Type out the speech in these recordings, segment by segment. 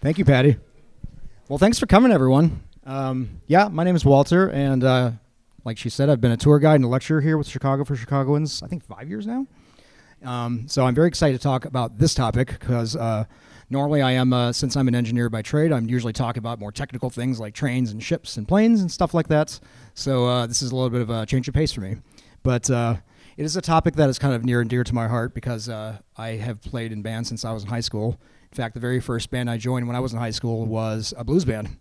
Thank you, Patty. Well, thanks for coming, everyone. My name is Walter, and like she said, I've been a tour guide and a lecturer here with Chicago for Chicagoans, I think 5 years now. So I'm very excited to talk about this topic because normally I am, since I'm an engineer by trade, I'm usually talking about more technical things like trains and ships and planes and stuff like that. So this is a little bit of a change of pace for me. But it is a topic that is kind of near and dear to my heart because I have played in bands since I was in high school. In fact, the very first band I joined when I was in high school was a blues band.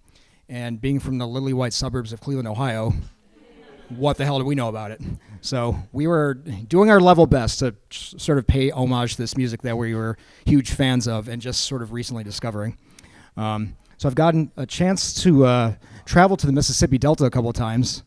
And being from the lily white suburbs of Cleveland, Ohio, what the hell do we know about it? So we were doing our level best to sort of pay homage to this music that we were huge fans of and just sort of recently discovering. So I've gotten a chance to travel to the Mississippi Delta a couple of times.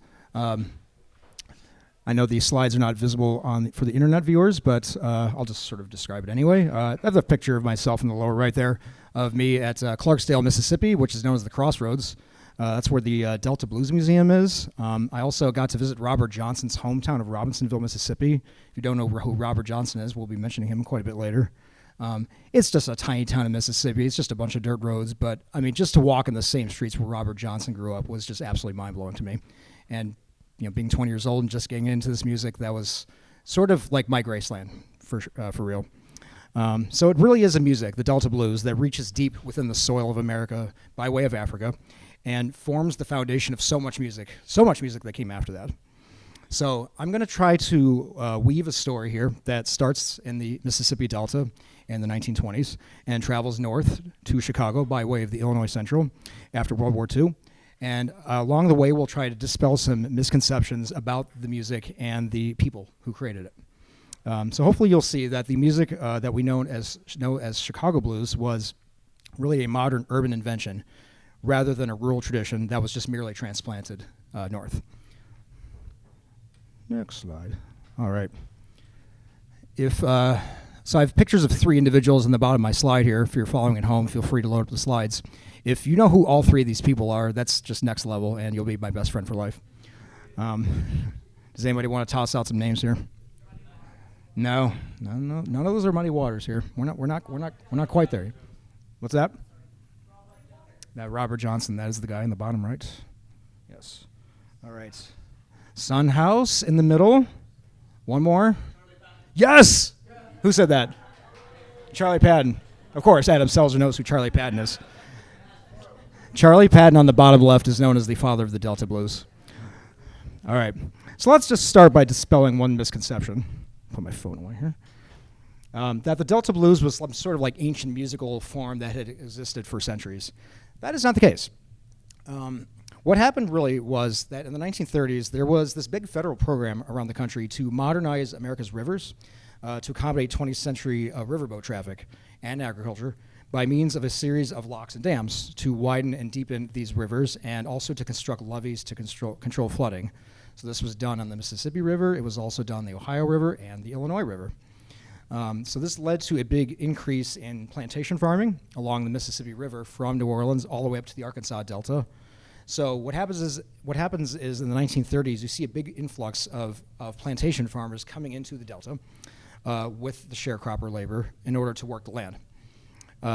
I know these slides are not visible for the internet viewers, but I'll just sort of describe it anyway. I have a picture of myself in the lower right there of me at Clarksdale, Mississippi, which is known as the Crossroads. That's where the Delta Blues Museum is. I also got to visit Robert Johnson's hometown of Robinsonville, Mississippi. If you don't know who Robert Johnson is, we'll be mentioning him quite a bit later. It's just a tiny town in Mississippi. It's just a bunch of dirt roads, but I mean, just to walk in the same streets where Robert Johnson grew up was just absolutely mind-blowing to me. And being 20 years old and just getting into this music, that was sort of like my Graceland, for real. So it really is a music, the Delta Blues, that reaches deep within the soil of America by way of Africa and forms the foundation of so much music that came after that. So I'm going to try to weave a story here that starts in the Mississippi Delta in the 1920s and travels north to Chicago by way of the Illinois Central after World War II. And along the way, we'll try to dispel some misconceptions about the music and the people who created it. So hopefully you'll see that the music that we know as Chicago blues was really a modern urban invention rather than a rural tradition that was just merely transplanted north. Next slide. All right. So I have pictures of 3 individuals in the bottom of my slide here. If you're following at home, feel free to load up the slides. If you know who all 3 of these people are, that's just next level, and you'll be my best friend for life. Does anybody want to toss out some names here? No, none of those are muddy waters here. We're not quite there. What's that? That Robert Johnson. That is the guy in the bottom right. Yes. All right. Sun House in the middle. One more. Yes. Who said that? Charlie Patton. Of course, Adam Selzer knows who Charlie Patton is. Charlie Patton on the bottom left is known as the father of the Delta Blues. All right. So let's just start by dispelling one misconception. Put my phone away here. That the Delta Blues was some sort of like ancient musical form that had existed for centuries. That is not the case. What happened really was that in the 1930s, there was this big federal program around the country to modernize America's rivers to accommodate 20th century riverboat traffic and agriculture by means of a series of locks and dams to widen and deepen these rivers and also to construct levees to control flooding. So this was done on the Mississippi River. It was also done on the Ohio River and the Illinois River. So this led to a big increase in plantation farming along the Mississippi River from New Orleans all the way up to the Arkansas Delta. So what happens is in the 1930s, you see a big influx of plantation farmers coming into the Delta with the sharecropper labor in order to work the land.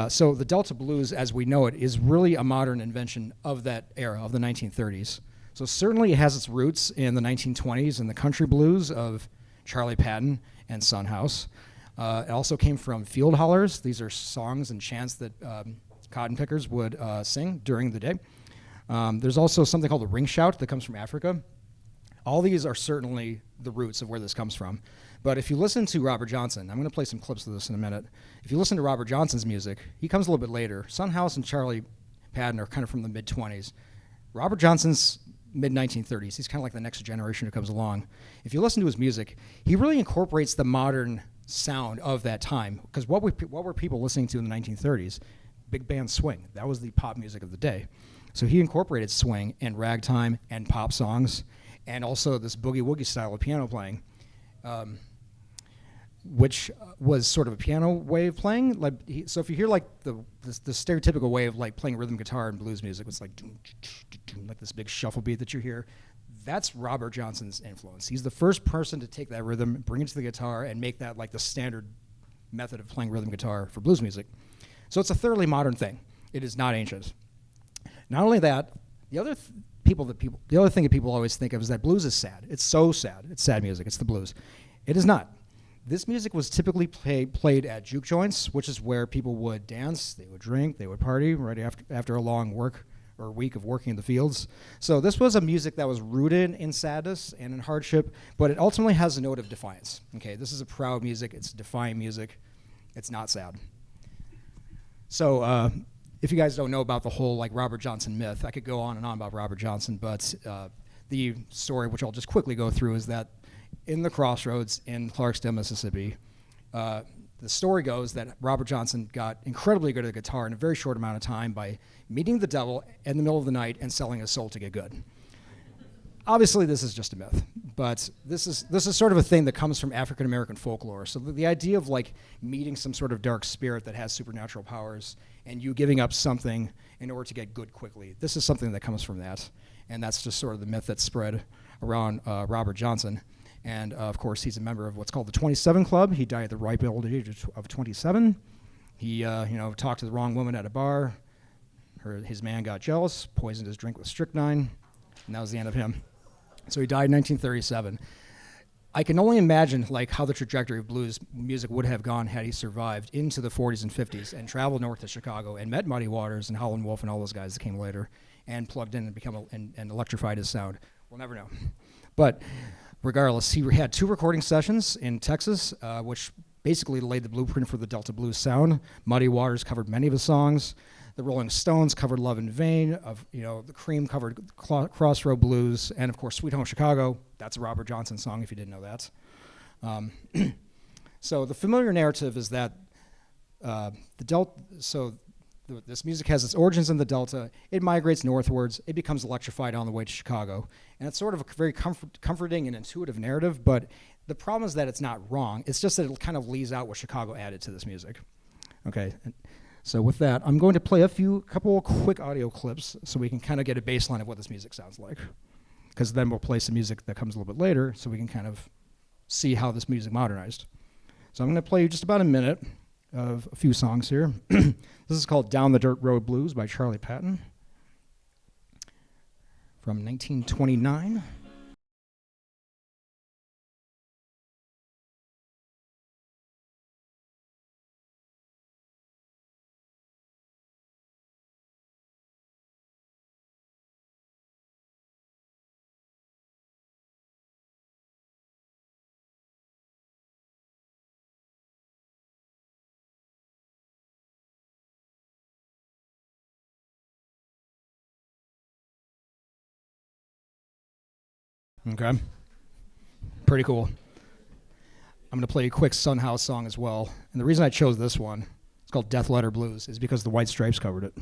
So the Delta Blues, as we know it, is really a modern invention of that era, of the 1930s. So certainly it has its roots in the 1920s in the country blues of Charlie Patton and Son House. It also came from field hollers. These are songs and chants that cotton pickers would sing during the day. There's also something called the ring shout that comes from Africa. All these are certainly the roots of where this comes from. But if you listen to Robert Johnson, I'm going to play some clips of this in a minute. If you listen to Robert Johnson's music, he comes a little bit later. Son House and Charlie Patton are kind of from the mid-20s. Robert Johnson's mid-1930s. He's kind of like the next generation who comes along. If you listen to his music, he really incorporates the modern sound of that time. Because what were people listening to in the 1930s? Big band swing. That was the pop music of the day. So he incorporated swing and ragtime and pop songs and also this boogie-woogie style of piano playing, which was sort of a piano way of playing. So if you hear like the stereotypical way of like playing rhythm guitar and blues music, it's like this big shuffle beat that you hear. That's Robert Johnson's influence. He's the first person to take that rhythm, bring it to the guitar, and make that like the standard method of playing rhythm guitar for blues music. So it's a thoroughly modern thing. It is not ancient. Not only that, the other thing that people always think of is that blues is sad. It's so sad. It's sad music. It's the blues. It is not. This music was typically played at juke joints, which is where people would dance, they would drink, they would party right after a long work or week of working in the fields. So this was a music that was rooted in sadness and in hardship, but it ultimately has a note of defiance. Okay, this is a proud music. It's defiant music. It's not sad. So if you guys don't know about the whole like Robert Johnson myth, I could go on and on about Robert Johnson, but the story, which I'll just quickly go through, is that in the crossroads in Clarksdale, Mississippi, the story goes that Robert Johnson got incredibly good at the guitar in a very short amount of time by meeting the devil in the middle of the night and selling his soul to get good. Obviously, this is just a myth, but this is sort of a thing that comes from African American folklore. So the idea of like meeting some sort of dark spirit that has supernatural powers and you giving up something in order to get good quickly, this is something that comes from that, and that's just sort of the myth that's spread around Robert Johnson. And of course, he's a member of what's called the 27 Club. He died at the ripe old age of 27. He talked to the wrong woman at a bar. His man got jealous, poisoned his drink with strychnine, and that was the end of him. So he died in 1937. I can only imagine like how the trajectory of blues music would have gone had he survived into the 40s and 50s and traveled north to Chicago and met Muddy Waters and Howlin' Wolf and all those guys that came later and plugged in and and electrified his sound. We'll never know. But regardless, he had 2 recording sessions in Texas, which basically laid the blueprint for the Delta blues sound. Muddy Waters covered many of his songs. The Rolling Stones covered "Love in Vain." The Cream covered "Crossroad Blues," and of course, "Sweet Home Chicago." That's a Robert Johnson song, if you didn't know that. So the familiar narrative is that the Delta. So this music has its origins in the Delta. It migrates northwards. It becomes electrified on the way to Chicago, and it's sort of a very comforting and intuitive narrative. But the problem is that it's not wrong. It's just that it kind of leaves out what Chicago added to this music. Okay. So with that, I'm going to play a couple quick audio clips so we can kind of get a baseline of what this music sounds like. Because then we'll play some music that comes a little bit later so we can kind of see how this music modernized. So I'm going to play you just about a minute of a few songs here. This is called "Down the Dirt Road Blues" by Charlie Patton from 1929. Okay. Pretty cool. I'm going to play a quick Son House song as well. And the reason I chose this one, it's called "Death Letter Blues," is because the White Stripes covered it.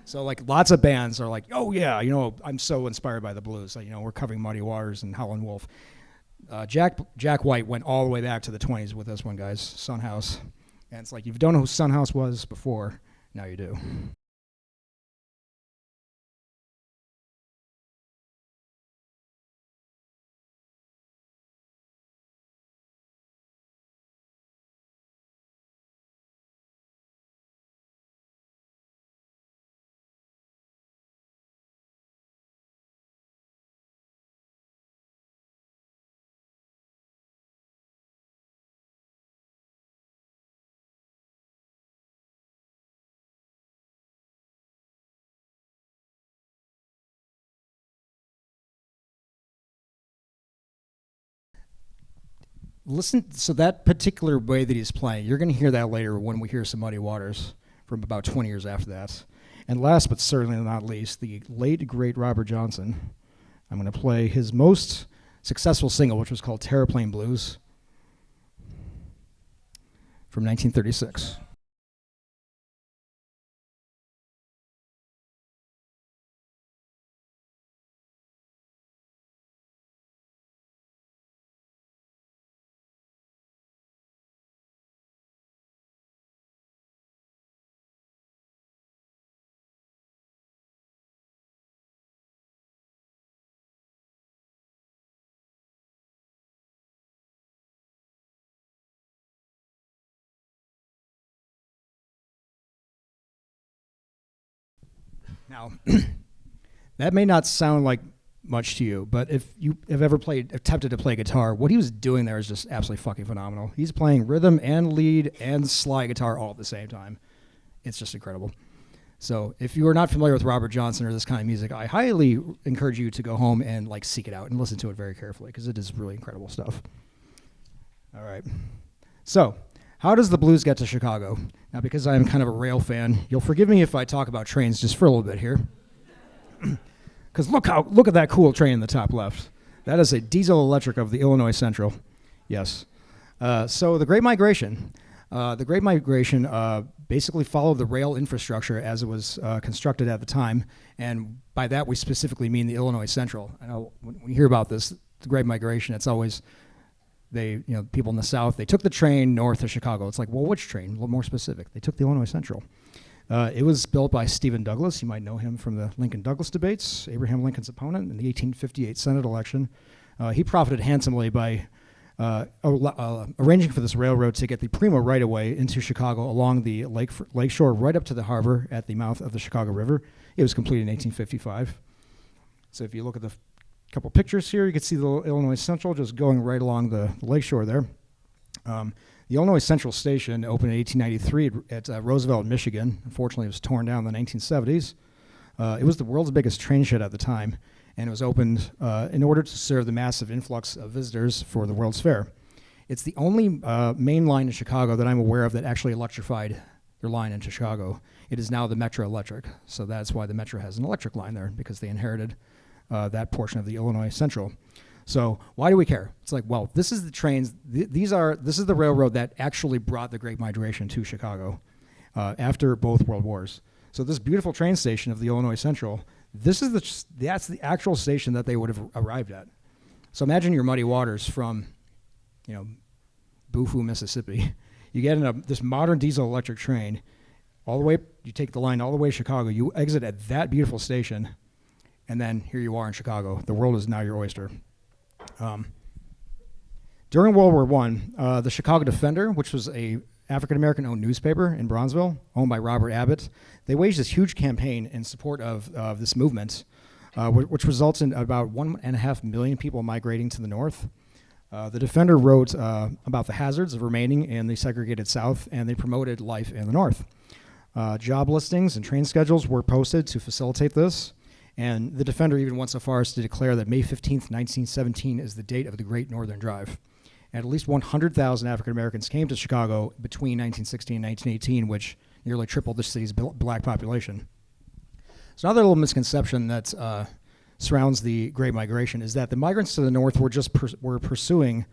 So like lots of bands are like, oh yeah, I'm so inspired by the blues. Like, we're covering Muddy Waters and Howlin' Wolf. Jack White went all the way back to the 20s with this one, guys, Son House. And it's like, if you don't know who Son House was before, now you do. Listen, so that particular way that he's playing, you're going to hear that later when we hear some Muddy Waters from about 20 years after that. And last but certainly not least, the late, great Robert Johnson. I'm going to play his most successful single, which was called "Terraplane Blues" from 1936. Now, that may not sound like much to you, but if you have ever attempted to play guitar, what he was doing there is just absolutely fucking phenomenal. He's playing rhythm and lead and slide guitar all at the same time. It's just incredible. So if you are not familiar with Robert Johnson or this kind of music, I highly encourage you to go home and like seek it out and listen to it very carefully because it is really incredible stuff. All right. So how does the blues get to Chicago? Now, because I'm kind of a rail fan, you'll forgive me if I talk about trains just for a little bit here. Because look at that cool train in the top left. That is a diesel electric of the Illinois Central. Yes. So the Great Migration. The Great Migration basically followed the rail infrastructure as it was constructed at the time, and by that we specifically mean the Illinois Central. I know when you hear about this, the Great Migration, it's always people in the South, they took the train north of Chicago. It's like, well, which train? A little more specific. They took the Illinois Central. It was built by Stephen Douglas. You might know him from the Lincoln-Douglas debates, Abraham Lincoln's opponent in the 1858 Senate election. He profited handsomely by arranging for this railroad to get the primo right-of-way into Chicago along the lakeshore right up to the harbor at the mouth of the Chicago River. It was completed in 1855. So if you look at the couple pictures here, you can see the Illinois Central just going right along the lakeshore there. The Illinois Central Station opened in 1893 at Roosevelt, Michigan. Unfortunately, it was torn down in the 1970s. It was the world's biggest train shed at the time, and it was opened in order to serve the massive influx of visitors for the World's Fair. It's the only main line in Chicago that I'm aware of that actually electrified their line into Chicago. It is now the Metro Electric, so that's why the Metro has an electric line there, because they inherited that portion of the Illinois Central. So why do we care? It's like, well, this is the trains. This is the railroad that actually brought the Great Migration to Chicago after both World Wars. So this beautiful train station of the Illinois Central, that's the actual station that they would have arrived at. So imagine your muddy waters from, Bufu, Mississippi. You get in this modern diesel electric train, all the way. You take the line all the way to Chicago. You exit at that beautiful station, and then here you are in Chicago. The world is now your oyster. During World War I, the Chicago Defender, which was a African-American-owned newspaper in Bronzeville, owned by Robert Abbott, they waged this huge campaign in support of this movement, which results in about 1.5 million people migrating to the north. The Defender wrote about the hazards of remaining in the segregated South, and they promoted life in the north. Job listings and train schedules were posted to facilitate this. And the Defender even went so far as to declare that May 15th, 1917 is the date of the Great Northern Drive. And at least 100,000 African Americans came to Chicago between 1916 and 1918, which nearly tripled the city's black population. So another little misconception that surrounds the Great Migration is that the migrants to the north were pursuing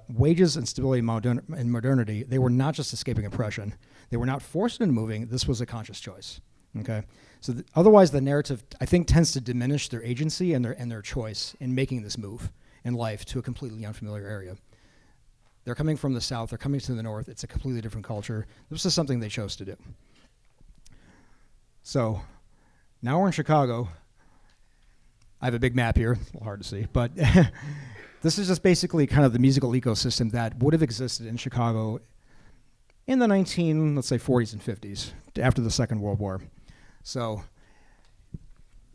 wages and stability in modernity. They were not just escaping oppression. They were not forced into moving. This was a conscious choice. Okay, so otherwise the narrative, I think, tends to diminish their agency and their choice in making this move in life to a completely unfamiliar area. They're coming from the South. They're coming to the North. It's a completely different culture. This is something they chose to do. So now we're in Chicago. I have a big map here. It's a little hard to see, but this is just basically kind of the musical ecosystem that would have existed in Chicago in the 40s and 50s after the Second World War. So,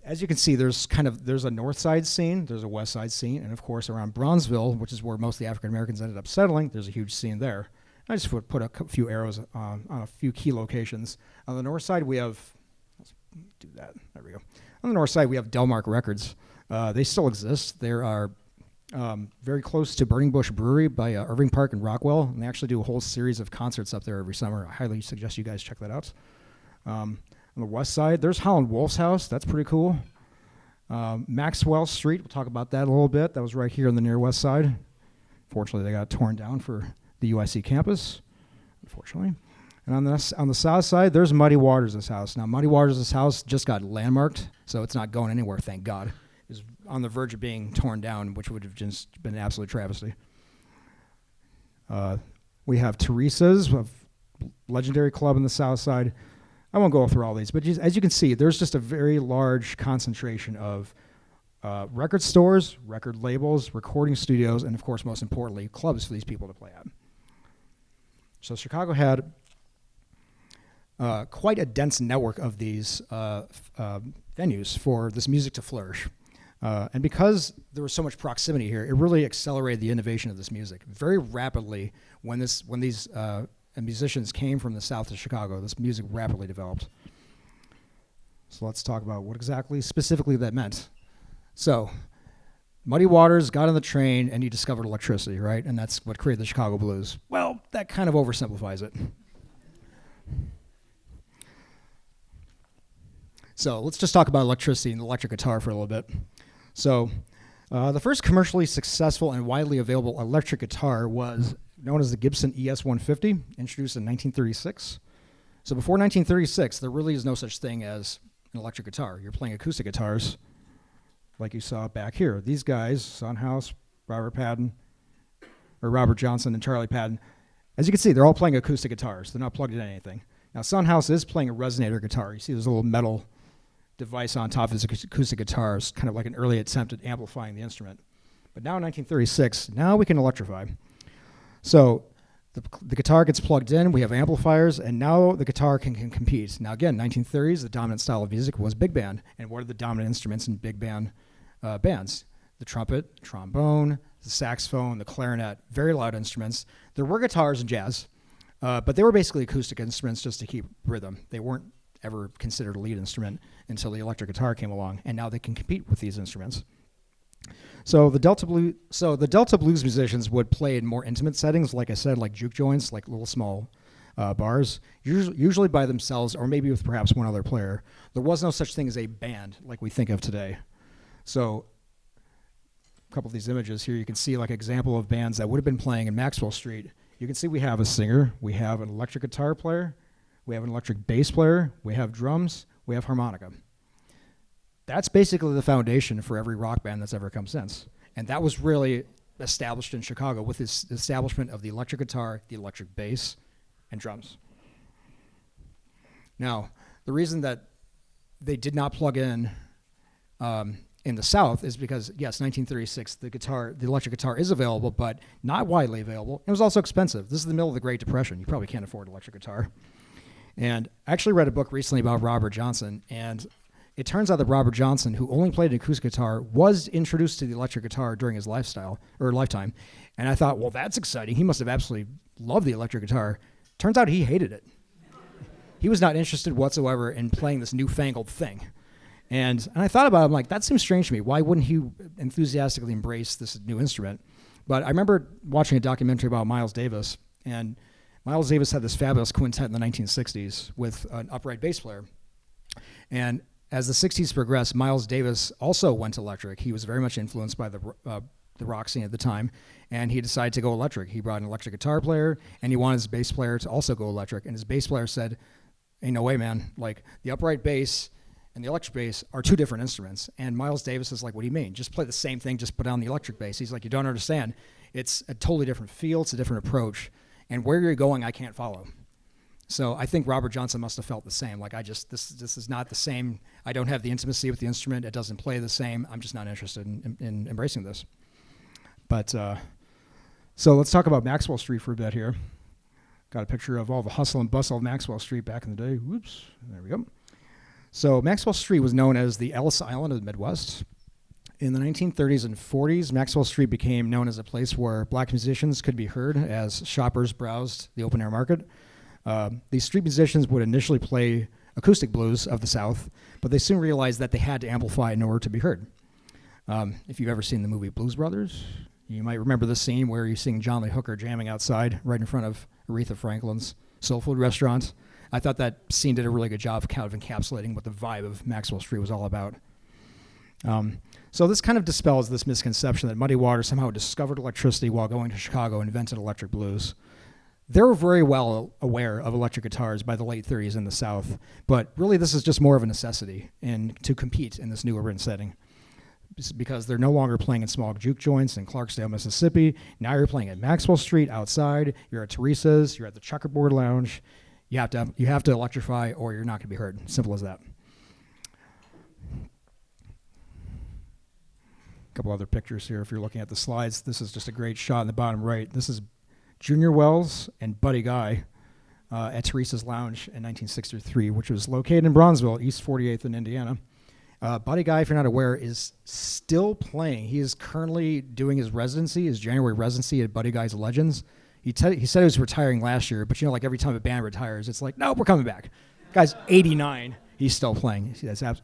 as you can see, there's a north side scene, there's a west side scene, and of course around Bronzeville, which is where most of the African Americans ended up settling, there's a huge scene there. I just put a few arrows on a few key locations. On the north side, we have, let's do that, there we go. On the north side, we have Delmark Records. They still exist. They are very close to Burning Bush Brewery by Irving Park in Rockwell, and they actually do a whole series of concerts up there every summer. I highly suggest you guys check that out. On the west side, there's Howland Wolf's house. That's pretty cool. Maxwell Street, we'll talk about that a little bit. That was right here on the near west side. Fortunately, they got torn down for the UIC campus, unfortunately. And on the south side, there's Muddy Waters' house. Now, Muddy Waters' house just got landmarked, so it's not going anywhere, thank God. It's on the verge of being torn down, which would have just been an absolute travesty. We have Teresa's, a legendary club on the south side. I won't go through all these, but as you can see, there's just a very large concentration of record stores, record labels, recording studios, and of course, most importantly, clubs for these people to play at. So Chicago had quite a dense network of these venues for this music to flourish. And because there was so much proximity here, it really accelerated the innovation of this music. Very rapidly, when these musicians came from the south of Chicago, this music rapidly developed. So let's talk about what exactly specifically that meant. So Muddy Waters got on the train and he discovered electricity, right? And that's what created the Chicago blues. Well, that kind of oversimplifies it. So let's just talk about electricity and the electric guitar for a little bit. So the first commercially successful and widely available electric guitar was known as the Gibson ES-150, introduced in 1936. So before 1936, there really is no such thing as an electric guitar. You're playing acoustic guitars like you saw back here. These guys, Sunhouse, Robert Johnson and Charlie Patton, as you can see, they're all playing acoustic guitars. They're not plugged into anything. Now, Sunhouse is playing a resonator guitar. You see there's a little metal device on top of his acoustic guitars, kind of like an early attempt at amplifying the instrument. But now in 1936, now we can electrify. So the guitar gets plugged in, we have amplifiers, and now the guitar can compete. Now again, 1930s, the dominant style of music was big band. And what are the dominant instruments in big band bands? The trumpet, trombone, the saxophone, the clarinet, very loud instruments. There were guitars in jazz, but they were basically acoustic instruments just to keep rhythm. They weren't ever considered a lead instrument until the electric guitar came along, and now they can compete with these instruments. So the Delta blues musicians would play in more intimate settings, like I said, like juke joints, like little small bars, usually by themselves or maybe with perhaps one other player. There was no such thing as a band like we think of today. So a couple of these images here, you can see like an example of bands that would have been playing in Maxwell Street. You can see we have a singer, we have an electric guitar player, we have an electric bass player, we have drums, we have harmonica. That's basically the foundation for every rock band that's ever come since. And that was really established in Chicago with this establishment of the electric guitar, the electric bass, and drums. Now, the reason that they did not plug in the South is because, yes, 1936, the electric guitar is available, but not widely available. It was also expensive. This is the middle of the Great Depression. You probably can't afford an electric guitar. And I actually read a book recently about Robert Johnson, and it turns out that Robert Johnson, who only played an acoustic guitar, was introduced to the electric guitar during his lifetime. And I thought, well, that's exciting. He must have absolutely loved the electric guitar. Turns out he hated it. He was not interested whatsoever in playing this newfangled thing. And I thought about it, I'm like, that seems strange to me. Why wouldn't he enthusiastically embrace this new instrument? But I remember watching a documentary about Miles Davis, and Miles Davis had this fabulous quintet in the 1960s with an upright bass player. And as the 60s progressed, Miles Davis also went electric. He was very much influenced by the rock scene at the time, and he decided to go electric. He brought an electric guitar player, and he wanted his bass player to also go electric. And his bass player said, "Ain't no way, man. Like, the upright bass and the electric bass are two different instruments." And Miles Davis is like, "What do you mean? Just play the same thing, just put on the electric bass." He's like, "You don't understand. It's a totally different feel. It's a different approach. And where you're going, I can't follow." So I think Robert Johnson must have felt the same. Like, this is not the same. I don't have the intimacy with the instrument. It doesn't play the same. I'm just not interested in embracing this. But so let's talk about Maxwell Street for a bit here. Got a picture of all the hustle and bustle of Maxwell Street back in the day. Whoops, there we go. So Maxwell Street was known as the Ellis Island of the Midwest. In the 1930s and 40s, Maxwell Street became known as a place where black musicians could be heard as shoppers browsed the open-air market. These street musicians would initially play acoustic blues of the South, but they soon realized that they had to amplify in order to be heard. If you've ever seen the movie Blues Brothers, you might remember the scene where you're seeing John Lee Hooker jamming outside right in front of Aretha Franklin's soul food restaurant. I thought that scene did a really good job of kind of encapsulating what the vibe of Maxwell Street was all about. So this kind of dispels this misconception that Muddy Waters somehow discovered electricity while going to Chicago and invented electric blues. They were very well aware of electric guitars by the late 30s in the South, but really this is just more of a necessity to compete in this new urban setting, because they're no longer playing in small juke joints in Clarksdale, Mississippi. Now you're playing at Maxwell Street outside. You're at Teresa's. You're at the Checkerboard Lounge. You have to electrify, or you're not going to be heard. Simple as that. A couple other pictures here. If you're looking at the slides, this is just a great shot in the bottom right. This is Junior Wells and Buddy Guy at Teresa's Lounge in 1963, which was located in Bronzeville, East 48th in Indiana. Buddy Guy, if you're not aware, is still playing. He is currently doing his residency, his January residency at Buddy Guy's Legends. He said he was retiring last year, but like every time a band retires, it's like, no, we're coming back. Guy's 89. He's still playing.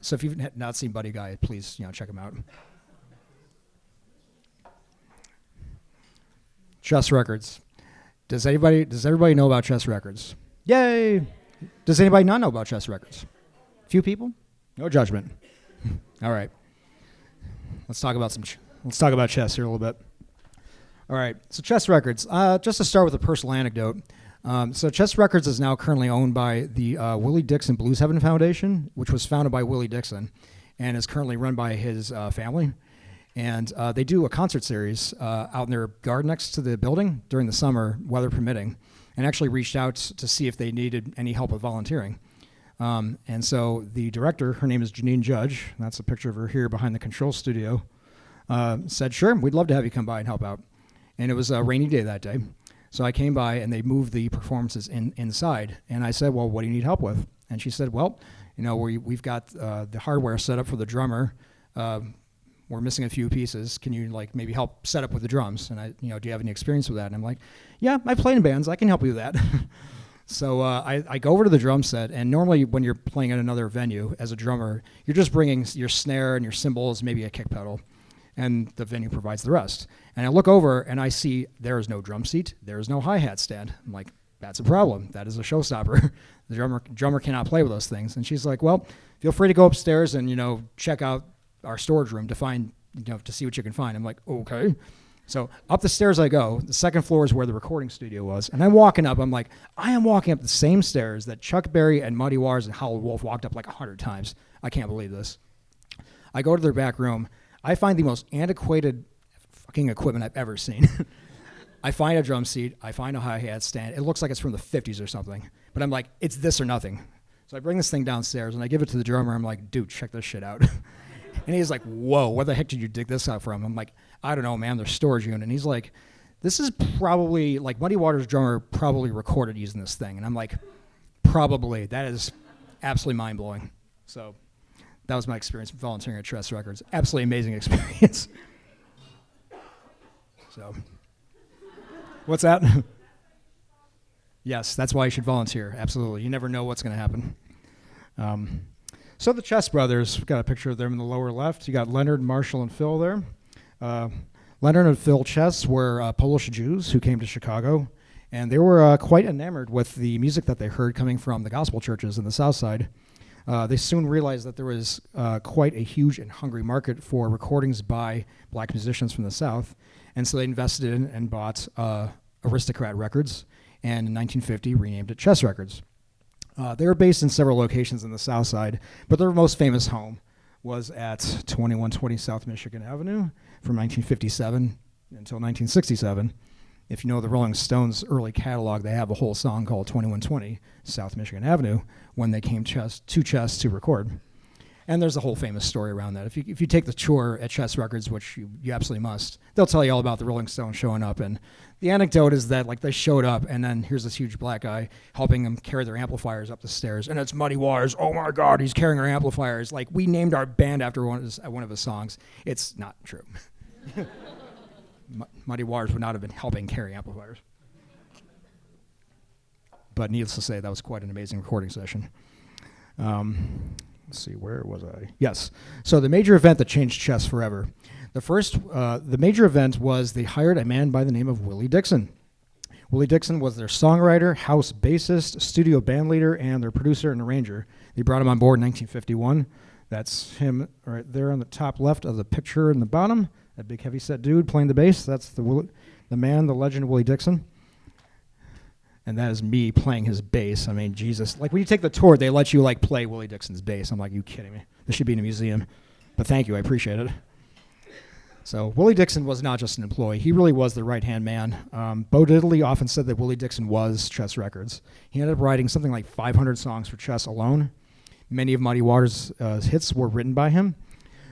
So if you've not seen Buddy Guy, please check him out. Chess Records. Does everybody know about Chess Records? Yay! Does anybody not know about Chess Records? Few people? No judgment. All right. Let's talk about chess here a little bit. All right. So Chess Records. Just to start with a personal anecdote. So Chess Records is now currently owned by the Willie Dixon Blues Heaven Foundation, which was founded by Willie Dixon, and is currently run by his family. And they do a concert series out in their garden next to the building during the summer, weather permitting, and actually reached out to see if they needed any help with volunteering. And so the director, her name is Janine Judge, that's a picture of her here behind the control studio, said, sure, we'd love to have you come by and help out. And it was a rainy day that day. So I came by and they moved the performances inside. And I said, well, what do you need help with? And she said, well, we've got the hardware set up for the drummer. We're missing a few pieces. Can you maybe help set up with the drums? And do you have any experience with that? And I'm like, yeah, I played in bands. I can help you with that. So I go over to the drum set, and normally when you're playing at another venue as a drummer, you're just bringing your snare and your cymbals, maybe a kick pedal, and the venue provides the rest. And I look over and I see there is no drum seat, there is no hi-hat stand. I'm like, that's a problem. That is a showstopper. The drummer cannot play with those things. And she's like, well, feel free to go upstairs and check out our storage room to find, to see what you can find. I'm like, okay. So up the stairs I go. The second floor is where the recording studio was. And I'm walking up. I'm like, I am walking up the same stairs that Chuck Berry and Muddy Waters and Howlin' Wolf walked up 100 times. I can't believe this. I go to their back room. I find the most antiquated fucking equipment I've ever seen. I find a drum seat. I find a hi-hat stand. It looks like it's from the 50s or something. But I'm like, it's this or nothing. So I bring this thing downstairs, and I give it to the drummer. I'm like, dude, check this shit out. And he's like, whoa, where the heck did you dig this out from? I'm like, I don't know, man, their storage unit. And he's like, this is probably, Muddy Waters' drummer probably recorded using this thing. And I'm like, probably. That is absolutely mind-blowing. So that was my experience volunteering at Chess Records. Absolutely amazing experience. So, what's that? Yes, that's why you should volunteer. Absolutely. You never know what's going to happen. So the Chess brothers, we've got a picture of them in the lower left. You got Leonard, Marshall, and Phil there. Leonard and Phil Chess were Polish Jews who came to Chicago, and they were quite enamored with the music that they heard coming from the gospel churches in the South Side. They soon realized that there was quite a huge and hungry market for recordings by black musicians from the South, and so they invested in and bought Aristocrat Records, and in 1950 renamed it Chess Records. They were based in several locations in the South Side, but their most famous home was at 2120 South Michigan Avenue from 1957 until 1967. If you know the Rolling Stones' early catalog, they have a whole song called 2120 South Michigan Avenue when they came to Chess to record. And there's a whole famous story around that. If you take the tour at Chess Records, which you absolutely must, they'll tell you all about the Rolling Stones showing up. And the anecdote is that they showed up, and then here's this huge black guy helping them carry their amplifiers up the stairs. And it's Muddy Waters. Oh my God, he's carrying our amplifiers. We named our band after one of his songs. It's not true. Muddy Waters would not have been helping carry amplifiers. But needless to say, that was quite an amazing recording session. Let's see, where was I? Yes. So the major event that changed chess forever. The major event was they hired a man by the name of Willie Dixon. Willie Dixon was their songwriter, house bassist, studio band leader, and their producer and arranger. They brought him on board in 1951. That's him right there on the top left of the picture in the bottom. That big heavy-set dude playing the bass. That's the man, the legend, Willie Dixon. And that is me playing his bass. I mean, Jesus. When you take the tour, they let you, play Willie Dixon's bass. I'm like, you kidding me? This should be in a museum. But thank you. I appreciate it. So Willie Dixon was not just an employee. He really was the right-hand man. Bo Diddley often said that Willie Dixon was Chess Records. He ended up writing something like 500 songs for Chess alone. Many of Muddy Waters' hits were written by him.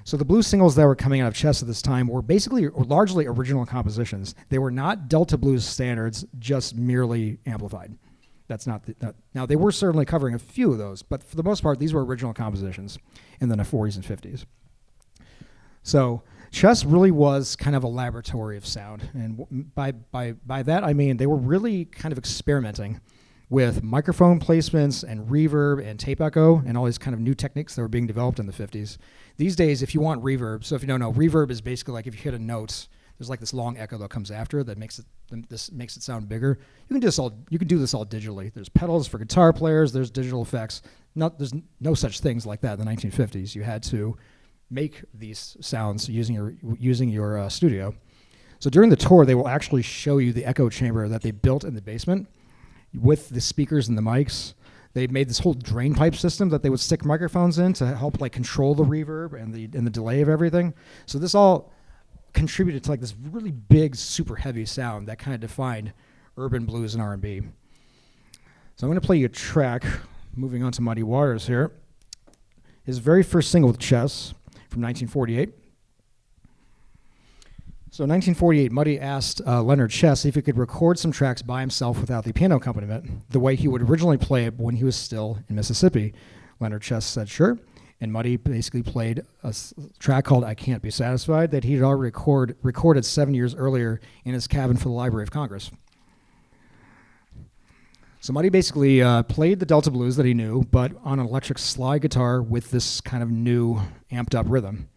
So the blues singles that were coming out of Chess at this time were largely original compositions. They were not Delta blues standards, just merely amplified. That's not, now they were certainly covering a few of those, but for the most part, these were original compositions in the 40s and 50s. So chess really was kind of a laboratory of sound, and by that I mean they were really kind of experimenting with microphone placements and reverb and tape echo and all these kind of new techniques that were being developed in the 50s. These days, if you want reverb, so if you don't know, reverb is basically like if you hit a note, there's like this long echo that comes after that makes it sound bigger. You can do this all digitally. There's pedals for guitar players. There's digital effects. There's no such things like that in the 1950s. You had to make these sounds using your studio. So during the tour, they will actually show you the echo chamber that they built in the basement with the speakers and the mics. They made this whole drain pipe system that they would stick microphones in to help like control the reverb and the delay of everything. So this all contributed to like this really big, super heavy sound that kind of defined urban blues and R&B. So I'm going to play you a track, moving on to Muddy Waters here. His very first single with Chess from 1948. So in 1948, Muddy asked Leonard Chess if he could record some tracks by himself without the piano accompaniment, the way he would originally play it when he was still in Mississippi. Leonard Chess said sure, and Muddy basically played a track called I Can't Be Satisfied that he'd already recorded 7 years earlier in his cabin for the Library of Congress. So Muddy basically played the Delta blues that he knew, but on an electric slide guitar with this kind of new amped up rhythm.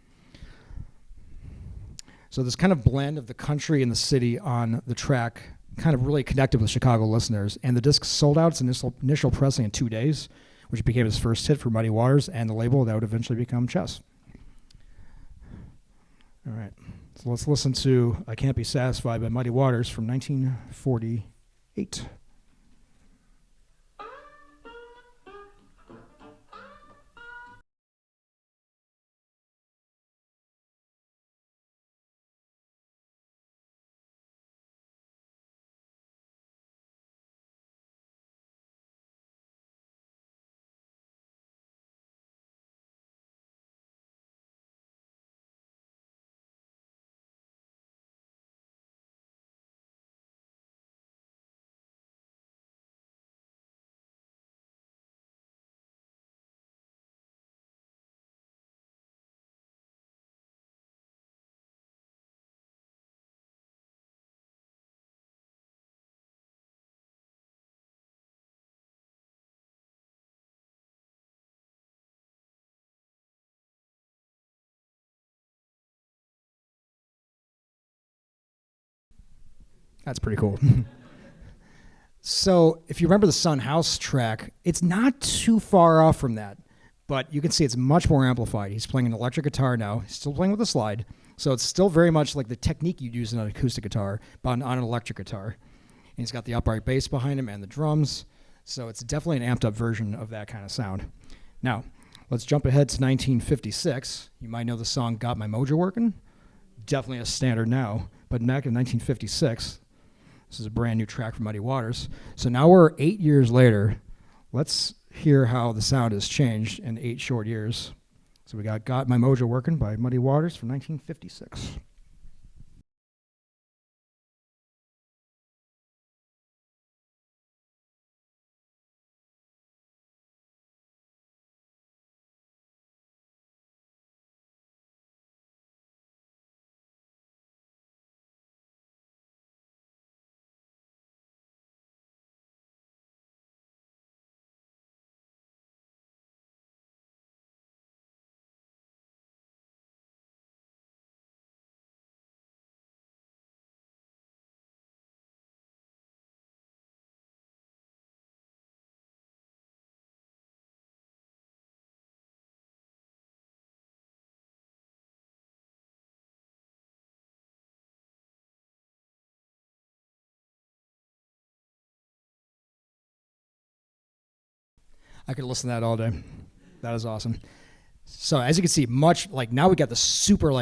So this kind of blend of the country and the city on the track kind of really connected with Chicago listeners. And the disc sold out its initial pressing in 2 days, which became his first hit for Muddy Waters and the label that would eventually become Chess. All right, so let's listen to I Can't Be Satisfied by Muddy Waters from 1948. That's pretty cool. So if you remember the Sun House track, it's not too far off from that, but you can see it's much more amplified. He's playing an electric guitar now. He's still playing with a slide, so it's still very much like the technique you'd use in an acoustic guitar, but on an electric guitar. And he's got the upright bass behind him and the drums, so it's definitely an amped up version of that kind of sound. Now, let's jump ahead to 1956. You might know the song Got My Mojo Workin'. Definitely a standard now, but back in 1956, this is a brand new track from Muddy Waters. So now we're 8 years later. Let's hear how the sound has changed in 8 short years. So we got My Mojo Workin' by Muddy Waters from 1956. I could listen to that all day. That is awesome. So as you can see, much like now we got the super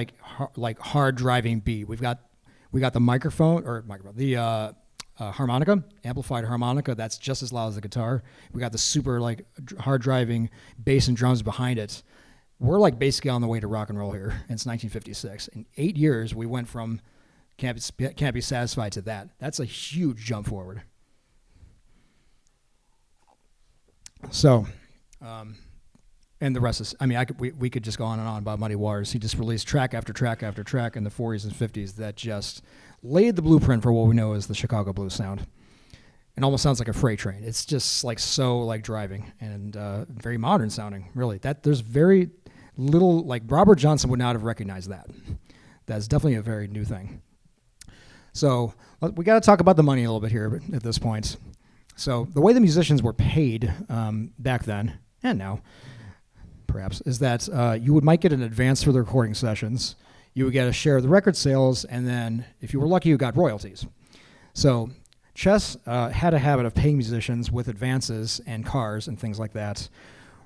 hard driving beat. We got the the harmonica, amplified harmonica. That's just as loud as the guitar. We got the super hard driving bass and drums behind it. We're basically on the way to rock and roll here. And it's 1956. In 8 years, we went from Can't Be Satisfied to that. That's a huge jump forward. So, and the rest is, I mean, we could just go on and on about Muddy Waters. He just released track after track after track in the 40s and 50s that just laid the blueprint for what we know as the Chicago blues sound. It almost sounds like a freight train. It's just like so like driving and very modern sounding, really. There's very little, like Robert Johnson would not have recognized that. That's definitely a very new thing. So we got to talk about the money a little bit here at this point. So the way the musicians were paid back then, and now, perhaps, is that you might get an advance for the recording sessions. You would get a share of the record sales, and then, if you were lucky, you got royalties. So Chess had a habit of paying musicians with advances and cars and things like that,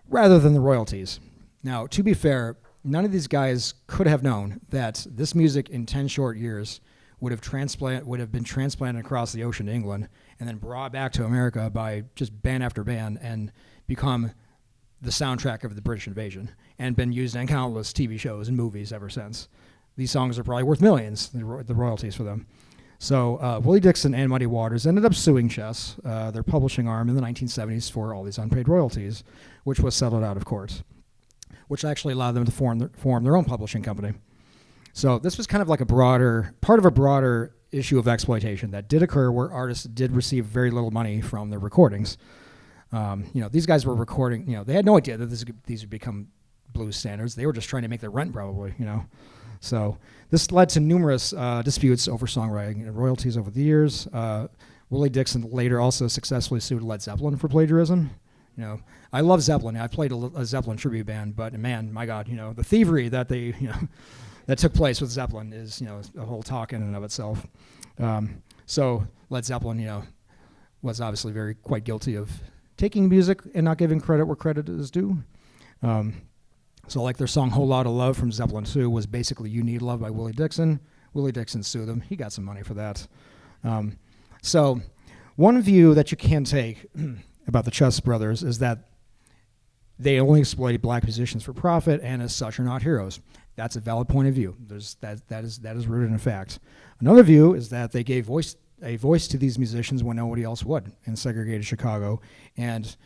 rather than the royalties. Now, to be fair, none of these guys could have known that this music in 10 short years would have been transplanted across the ocean to England and then brought back to America by just band after band and become the soundtrack of the British invasion and been used in countless TV shows and movies ever since. These songs are probably worth millions, the royalties for them. So Willie Dixon and Muddy Waters ended up suing Chess, their publishing arm, in the 1970s for all these unpaid royalties, which was settled out of court, which actually allowed them to form their own publishing company. So this was kind of like part of a broader issue of exploitation that did occur where artists did receive very little money from their recordings. These guys were recording, they had no idea that these would become blues standards. They were just trying to make their rent probably, So this led to numerous disputes over songwriting and royalties over the years. Willie Dixon later also successfully sued Led Zeppelin for plagiarism. I love Zeppelin. I played a Zeppelin tribute band, but man, my God, the thievery that they, that took place with Zeppelin is, a whole talk in and of itself. So Led Zeppelin, was obviously quite guilty of taking music and not giving credit where credit is due. So like their song Whole Lotta Love from Zeppelin 2 was basically You Need Love by Willie Dixon. Willie Dixon sued them. He got some money for that. So one view that you can take about the Chess brothers is that they only exploited black musicians for profit and as such are not heroes. That's a valid point of view. That is rooted in fact. Another view is that they gave a voice to these musicians when nobody else would in segregated Chicago and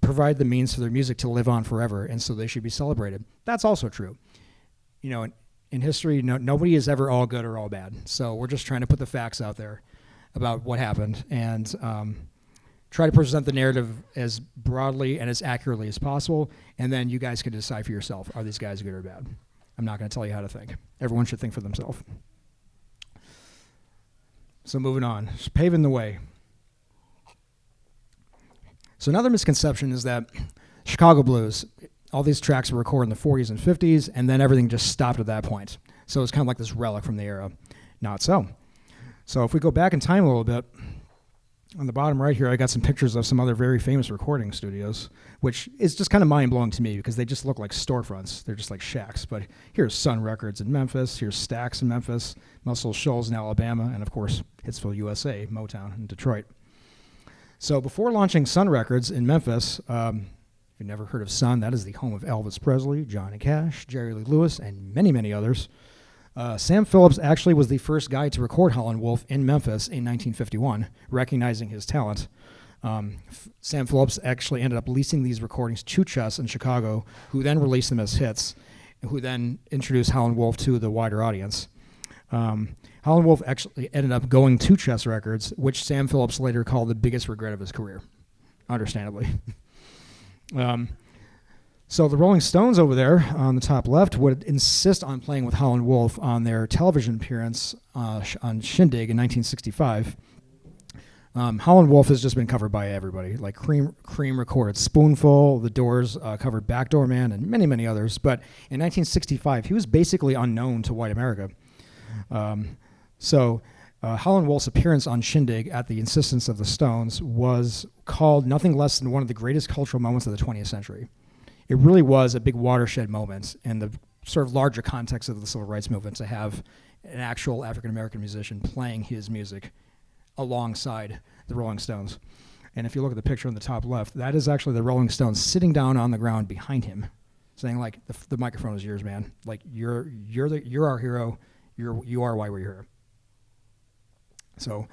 provide the means for their music to live on forever, and so they should be celebrated. That's also true. In history, nobody is ever all good or all bad. So we're just trying to put the facts out there about what happened and try to present the narrative as broadly and as accurately as possible, and then you guys can decide for yourself, are these guys good or bad? I'm not going to tell you how to think. Everyone should think for themselves. So moving on, just paving the way. So another misconception is that Chicago blues, all these tracks were recorded in the 40s and 50s, and then everything just stopped at that point. So it's kind of like this relic from the era. Not so. So if we go back in time a little bit, on the bottom right here, I got some pictures of some other very famous recording studios, which is just kind of mind-blowing to me because they just look like storefronts. They're just like shacks. But here's Sun Records in Memphis. Here's Stax in Memphis, Muscle Shoals in Alabama, and, of course, Hitsville, USA, Motown in Detroit. So before launching Sun Records in Memphis, if you've never heard of Sun, that is the home of Elvis Presley, Johnny Cash, Jerry Lee Lewis, and many, many others. Sam Phillips actually was the first guy to record Howlin' Wolf in Memphis in 1951, recognizing his talent. Sam Phillips actually ended up leasing these recordings to Chess in Chicago, who then released them as hits, and who then introduced Howlin' Wolf to the wider audience. Howlin' Wolf actually ended up going to Chess Records, which Sam Phillips later called the biggest regret of his career, understandably. So the Rolling Stones over there on the top left would insist on playing with Howlin' Wolf on their television appearance on Shindig in 1965. Howlin' Wolf has just been covered by everybody, like Cream recorded Spoonful, The Doors covered Backdoor Man, and many, many others. But in 1965, he was basically unknown to white America. So Howlin' Wolf's appearance on Shindig at the insistence of the Stones was called nothing less than one of the greatest cultural moments of the 20th century. It really was a big watershed moment in the sort of larger context of the civil rights movement to have an actual African-American musician playing his music alongside the Rolling Stones. And if you look at the picture on the top left, that is actually the Rolling Stones sitting down on the ground behind him, saying like, the microphone is yours, man. Like you're our hero. You are why we're here. So,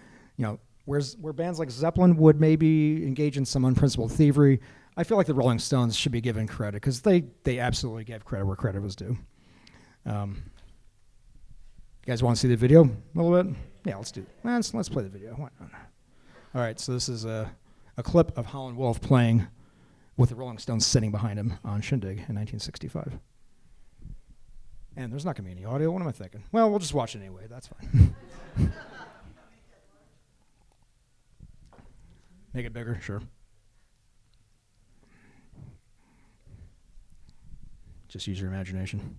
where bands like Zeppelin would maybe engage in some unprincipled thievery, I feel like the Rolling Stones should be given credit because they absolutely gave credit where credit was due. You guys want to see the video a little bit? Yeah, let's do. Let's play the video. Why not? All right, so this is a clip of Howlin' Wolf playing with the Rolling Stones sitting behind him on Shindig in 1965. And there's not going to be any audio. What am I thinking? Well, we'll just watch it anyway. That's fine. Make it bigger, sure. Just use your imagination.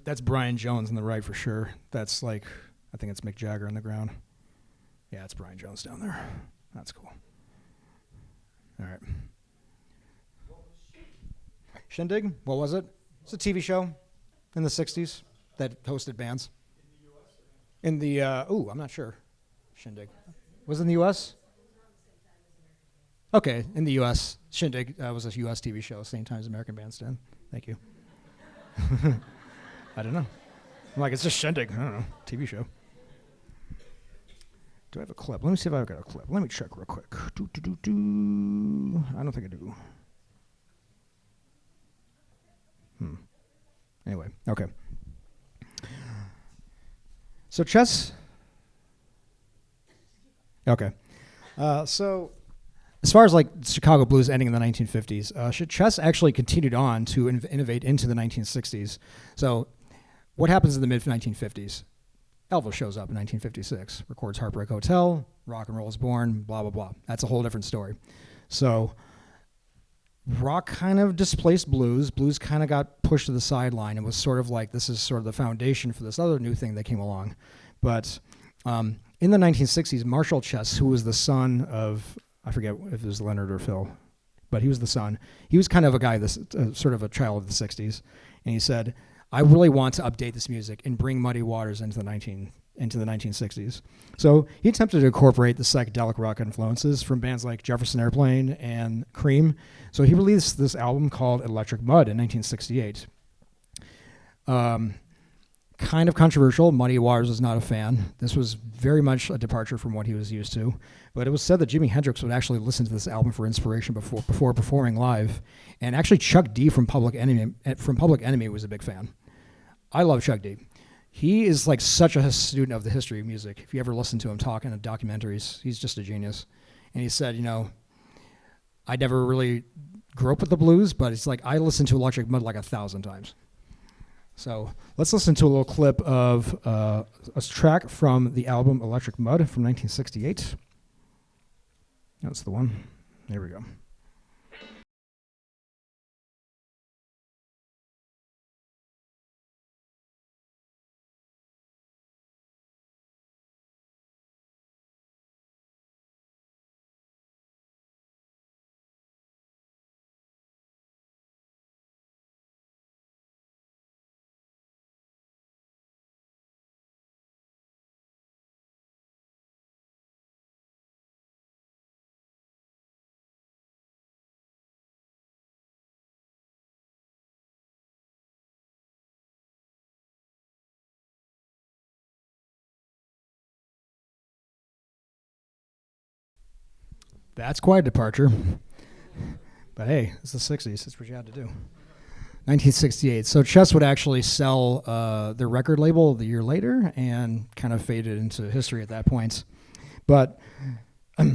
That's Brian Jones on the right for sure. That's like, I think it's Mick Jagger on the ground. Yeah, it's Brian Jones down there. That's cool. All right. Shindig, what was it? It's a TV show in the 60s that hosted bands. In the US? I'm not sure. Shindig. Was it in the U.S.? Okay, in the U.S. Shindig was a U.S. TV show, same time as American Bandstand. Thank you. I don't know. I'm like, it's just Shindig. I don't know. TV show. Do I have a clip? Let me see if I've got a clip. Let me check real quick. I don't think I do. Anyway, okay. So chess. Okay. So as far as like Chicago blues ending in the 1950s, chess actually continued on to innovate into the 1960s. So what happens in the mid-1950s? Elvis shows up in 1956, records Heartbreak Hotel, rock and roll is born, blah, blah, blah. That's a whole different story. So rock kind of displaced blues. Blues kind of got pushed to the sideline. It was sort of like this is sort of the foundation for this other new thing that came along. But in the 1960s, Marshall Chess, who was the son of, I forget if it was Leonard or Phil, but he was the son. He was kind of a guy, sort of a child of the 60s. And he said, I really want to update this music and bring Muddy Waters into the 1960s. So he attempted to incorporate the psychedelic rock influences from bands like Jefferson Airplane and Cream. So he released this album called Electric Mud in 1968. Kind of controversial. Muddy Waters was not a fan. This was very much a departure from what he was used to. But it was said that Jimi Hendrix would actually listen to this album for inspiration before performing live. And actually Chuck D from Public Enemy was a big fan. I love Chuck D. He is like such a student of the history of music. If you ever listen to him talk in documentaries, he's just a genius. And he said, I never really grew up with the blues, but it's like I listened to Electric Mud like 1,000 times. So let's listen to a little clip of a track from the album Electric Mud from 1968. That's the one. There we go. That's quite a departure. But hey, it's the 60s. That's what you had to do. 1968. So Chess would actually sell their record label the year later and kind of faded into history at that point. But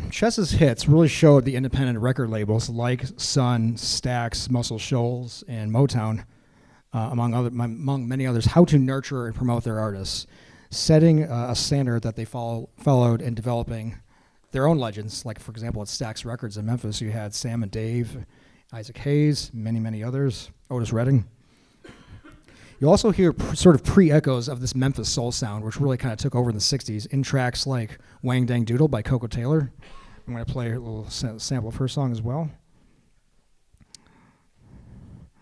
Chess's hits really showed the independent record labels like Sun, Stax, Muscle Shoals, and Motown, among many others, how to nurture and promote their artists, setting a standard that they followed in developing their own legends. Like, for example, at Stax Records in Memphis, you had Sam and Dave, Isaac Hayes, many, many others, Otis Redding. You also hear sort of pre-echoes of this Memphis soul sound, which really kind of took over in the 60s in tracks like Wang Dang Doodle by Coco Taylor. I'm going to play a little sample of her song as well.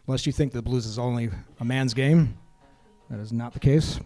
Unless you think the blues is only a man's game, that is not the case.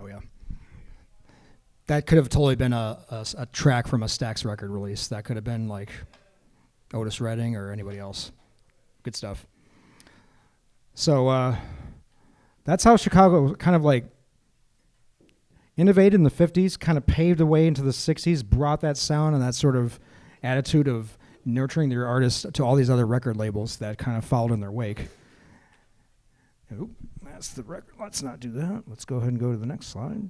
Oh yeah. That could have totally been a track from a Stax record release. That could have been like Otis Redding or anybody else. Good stuff. So that's how Chicago kind of like innovated in the 50s, kind of paved the way into the 60s, brought that sound and that sort of attitude of nurturing their artists to all these other record labels that kind of followed in their wake. Oop, that's the record. Let's not do that. Let's go ahead and go to the next slide.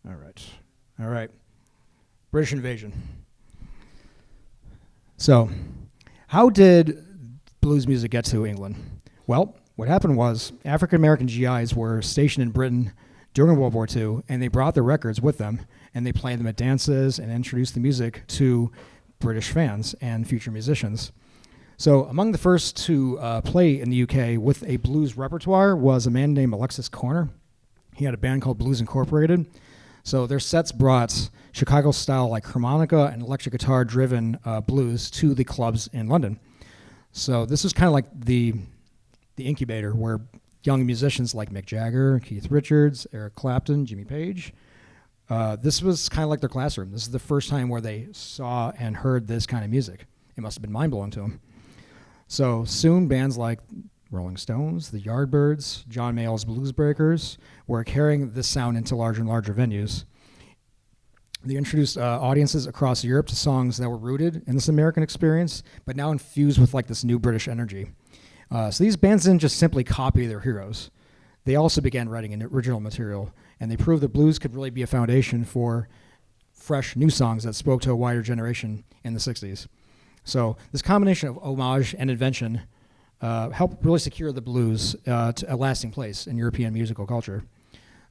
All right. British invasion. So, how did blues music get to England? Well, what happened was African American GIs were stationed in Britain during World War II, and they brought their records with them, and they played them at dances and introduced the music to British fans and future musicians. So among the first to play in the UK with a blues repertoire was a man named Alexis Corner. He had a band called Blues Incorporated. So their sets brought Chicago-style like harmonica and electric guitar-driven blues to the clubs in London. So this was kind of like the incubator where young musicians like Mick Jagger, Keith Richards, Eric Clapton, Jimmy Page, this was kind of like their classroom. This is the first time where they saw and heard this kind of music. It must have been mind-blowing to them. So soon bands like Rolling Stones, the Yardbirds, John Mayall's Blues Breakers were carrying this sound into larger and larger venues. They introduced audiences across Europe to songs that were rooted in this American experience, but now infused with like this new British energy. So these bands didn't just simply copy their heroes. They also began writing original material, and they proved that blues could really be a foundation for fresh new songs that spoke to a wider generation in the 60s. So this combination of homage and invention helped really secure the blues to a lasting place in European musical culture.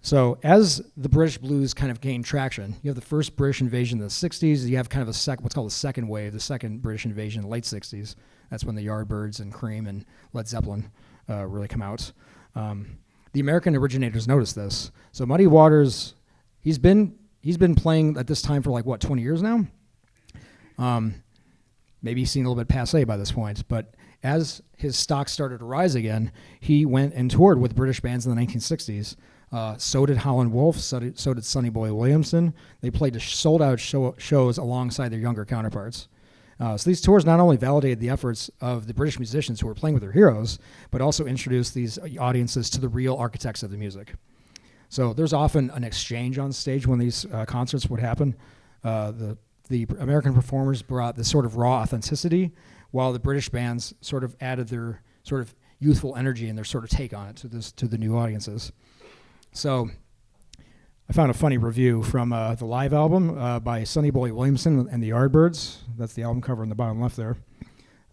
So as the British blues kind of gained traction, you have the first British invasion in the 60s, you have kind of what's called the second wave, the second British invasion in the late 60s. That's when the Yardbirds and Cream and Led Zeppelin really come out. The American originators noticed this. So Muddy Waters, he's been playing at this time for like, 20 years now? Maybe he's seen a little bit passé by this point, but as his stock started to rise again, he went and toured with British bands in the 1960s. So did Howlin' Wolf, so did Sonny Boy Williamson. They played sold-out shows alongside their younger counterparts. So these tours not only validated the efforts of the British musicians who were playing with their heroes, but also introduced these audiences to the real architects of the music. So there's often an exchange on stage when these concerts would happen. The American performers brought this sort of raw authenticity, while the British bands sort of added their sort of youthful energy and their sort of take on it to the new audiences. So I found a funny review from the live album by Sonny Boy Williamson and the Yardbirds. That's the album cover in the bottom left there.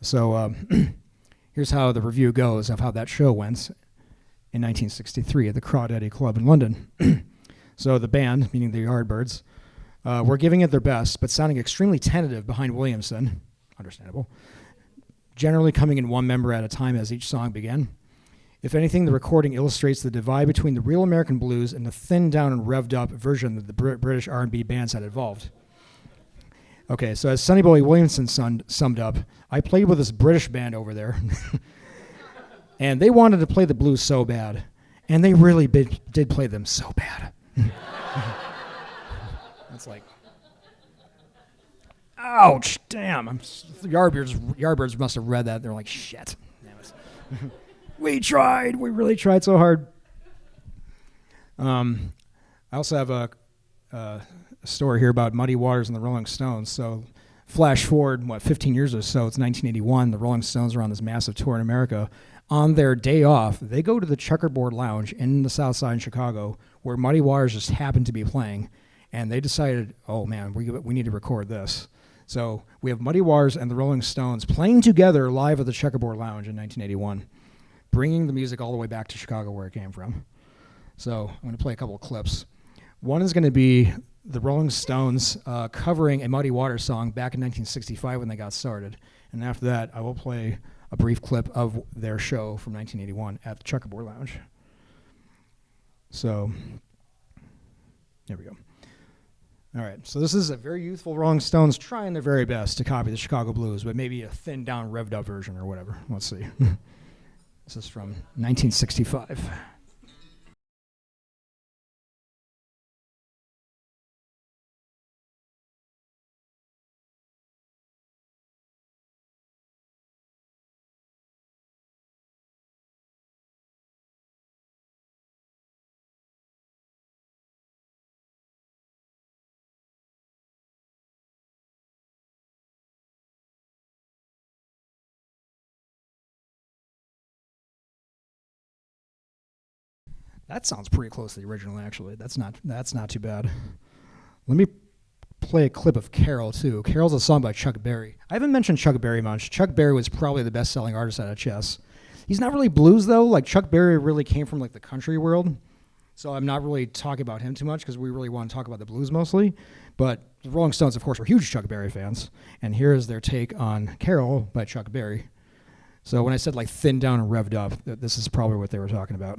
So here's how the review goes of how that show went in 1963 at the Crawdaddy Club in London. So the band, meaning the Yardbirds, were giving it their best, but sounding extremely tentative behind Williamson. Understandable. Generally coming in one member at a time as each song began. If anything, the recording illustrates the divide between the real American blues and the thinned down and revved up version that the British R&B bands had evolved. Okay, so as Sonny Boy Williamson summed up, I played with this British band over there, and they wanted to play the blues so bad, and they really did play them so bad. It's like, ouch, damn. The Yardbirds must have read that. They're like, shit. We really tried so hard. I also have a story here about Muddy Waters and the Rolling Stones. So flash forward, 15 years or so, it's 1981. The Rolling Stones are on this massive tour in America. On their day off, they go to the Checkerboard Lounge in the South Side in Chicago, where Muddy Waters just happened to be playing. And they decided, oh man, we need to record this. So we have Muddy Waters and the Rolling Stones playing together live at the Checkerboard Lounge in 1981, bringing the music all the way back to Chicago where it came from. So I'm going to play a couple of clips. One is going to be the Rolling Stones covering a Muddy Waters song back in 1965 when they got started. And after that, I will play a brief clip of their show from 1981 at the Checkerboard Lounge. So there we go. All right, so this is a very youthful Rolling Stones trying their very best to copy the Chicago blues, but maybe a thinned down, revved up version or whatever. Let's see. This is from 1965. That sounds pretty close to the original, actually. That's not too bad. Let me play a clip of Carol, too. Carol's a song by Chuck Berry. I haven't mentioned Chuck Berry much. Chuck Berry was probably the best-selling artist out of Chess. He's not really blues, though. Like, Chuck Berry really came from, like, the country world. So I'm not really talking about him too much because we really want to talk about the blues mostly. But the Rolling Stones, of course, were huge Chuck Berry fans. And here is their take on Carol by Chuck Berry. So when I said, like, thinned down and revved up, this is probably what they were talking about.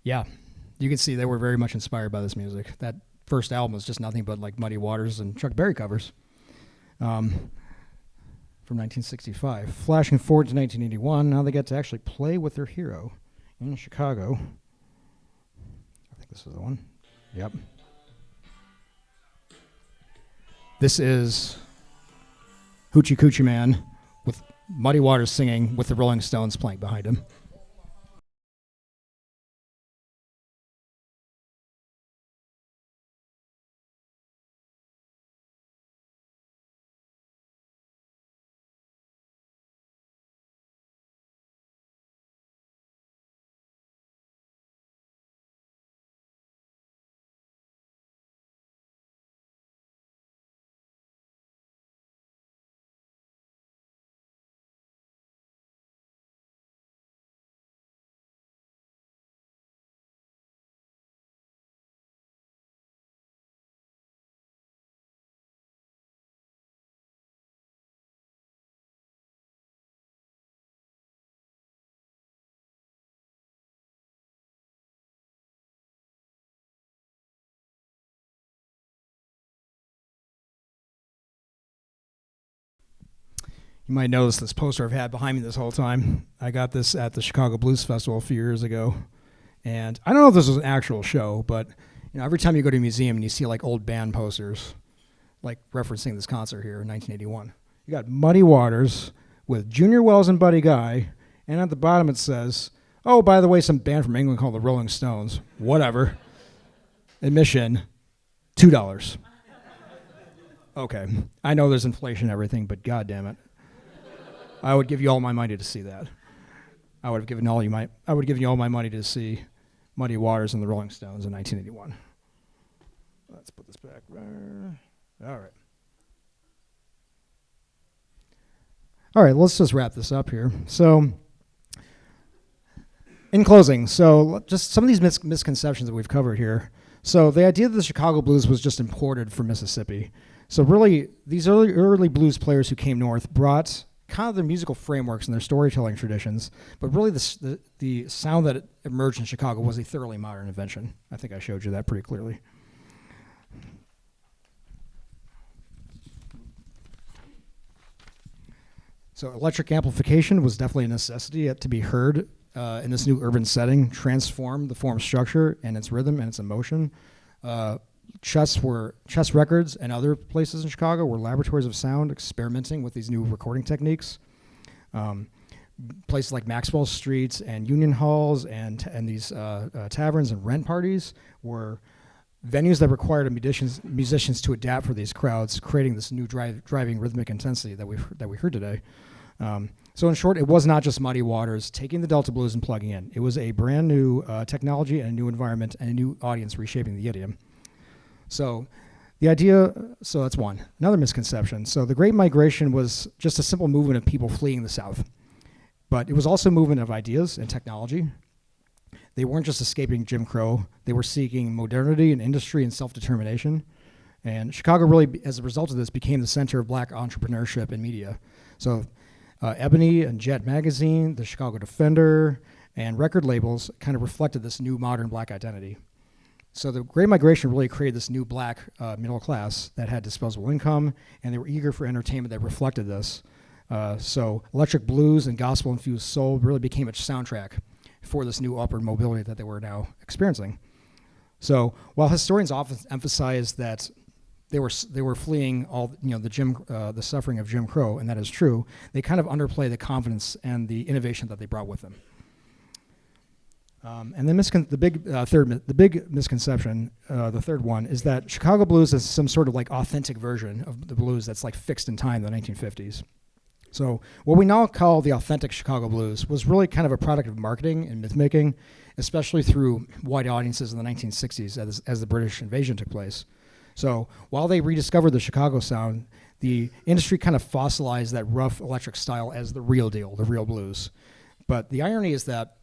Yeah, you can see they were very much inspired by this music. That first album was just nothing but like Muddy Waters and Chuck Berry covers from 1965. Flashing forward to 1981, now they get to actually play with their hero in Chicago. I think this is the one. Yep. This is Hoochie Coochie Man with Muddy Waters singing with the Rolling Stones playing behind him. You might notice this poster I've had behind me this whole time. I got this at the Chicago Blues Festival a few years ago. And I don't know if this was an actual show, but every time you go to a museum and you see like old band posters, like referencing this concert here in 1981, you got Muddy Waters with Junior Wells and Buddy Guy, and at the bottom it says, oh, by the way, some band from England called the Rolling Stones. Whatever. Admission, $2. Okay, I know there's inflation and everything, but God damn it. I would give you all my money to see that. I would have given all my money to see Muddy Waters and the Rolling Stones in 1981. Let's put this back there. All right, let's just wrap this up here. So, in closing, just some of these misconceptions that we've covered here. So, the idea that the Chicago blues was just imported from Mississippi. So, really, these early blues players who came north brought kind of their musical frameworks and their storytelling traditions, but really the sound that emerged in Chicago was a thoroughly modern invention. I think I showed you that pretty clearly. So electric amplification was definitely a necessity to be heard in this new urban setting, transform the form structure and its rhythm and its emotion. Chess Records and other places in Chicago were laboratories of sound, experimenting with these new recording techniques. Places like Maxwell Street and Union Halls and these taverns and rent parties were venues that required musicians to adapt for these crowds, creating this new driving rhythmic intensity that we heard today. So in short, it was not just Muddy Waters taking the Delta blues and plugging in. It was a brand new technology and a new environment and a new audience reshaping the idiom. So that's one. Another misconception. So the Great Migration was just a simple movement of people fleeing the South. But it was also a movement of ideas and technology. They weren't just escaping Jim Crow. They were seeking modernity and industry and self-determination. And Chicago really, as a result of this, became the center of black entrepreneurship in media. So Ebony and Jet Magazine, the Chicago Defender, and record labels kind of reflected this new modern black identity. So the Great Migration really created this new black middle class that had disposable income, and they were eager for entertainment that reflected this. So electric blues and gospel-infused soul really became its soundtrack for this new upward mobility that they were now experiencing. So while historians often emphasize that they were fleeing all the suffering of Jim Crow, and that is true, they kind of underplay the confidence and the innovation that they brought with them. And then the big misconception, the third one, is that Chicago blues is some sort of like authentic version of the blues that's like fixed in time in the 1950s. So what we now call the authentic Chicago blues was really kind of a product of marketing and myth-making, especially through white audiences in the 1960s as the British invasion took place. So while they rediscovered the Chicago sound, the industry kind of fossilized that rough electric style as the real deal, the real blues. But the irony is that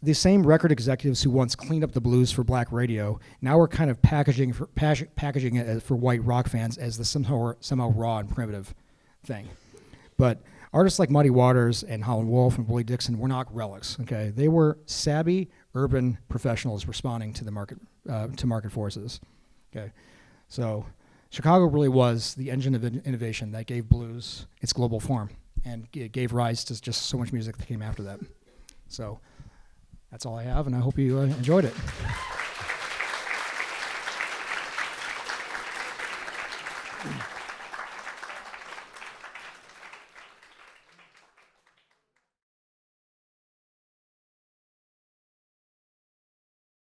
the same record executives who once cleaned up the blues for black radio now are kind of packaging it for white rock fans as the somehow raw and primitive thing. But artists like Muddy Waters and Howlin' Wolf and Willie Dixon were not relics. Okay, they were savvy urban professionals responding to the market forces. Okay, so Chicago really was the engine of innovation that gave blues its global form, and it gave rise to just so much music that came after that. So that's all I have, and I hope you enjoyed it.